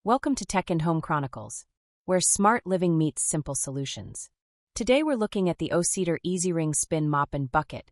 Welcome to Tech and Home Chronicles, where smart living meets simple solutions. Today we're looking at the O-Cedar EasyWring Spin Mop and Bucket,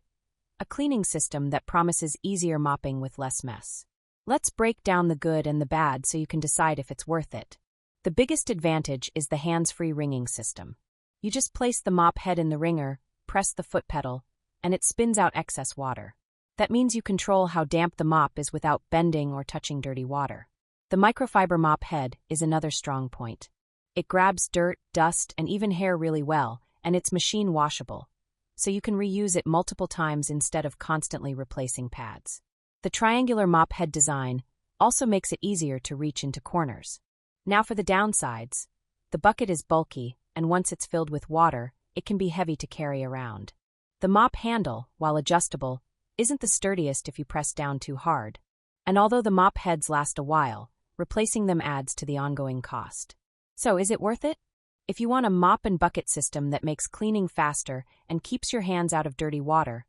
a cleaning system that promises easier mopping with less mess. Let's break down the good and the bad so you can decide if it's worth it. The biggest advantage is the hands-free wringing system. You just place the mop head in the wringer, press the foot pedal, and it spins out excess water. That means you control how damp the mop is without bending or touching dirty water. The microfiber mop head is another strong point. It grabs dirt, dust, and even hair really well, and it's machine washable, so you can reuse it multiple times instead of constantly replacing pads. The triangular mop head design also makes it easier to reach into corners. Now for the downsides. The bucket is bulky, and once it's filled with water, it can be heavy to carry around. The mop handle, while adjustable, isn't the sturdiest if you press down too hard. And although the mop heads last a while, replacing them adds to the ongoing cost. So, is it worth it? If you want a mop and bucket system that makes cleaning faster and keeps your hands out of dirty water,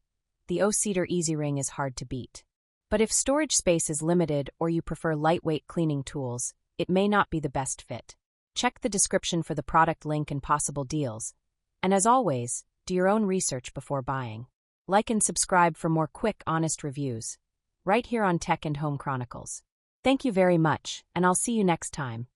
the O-Cedar EasyWring is hard to beat. But if storage space is limited or you prefer lightweight cleaning tools, it may not be the best fit. Check the description for the product link and possible deals. And as always, do your own research before buying. Like and subscribe for more quick, honest reviews, right here on Tech and Home Chronicles. Thank you very much, and I'll see you next time.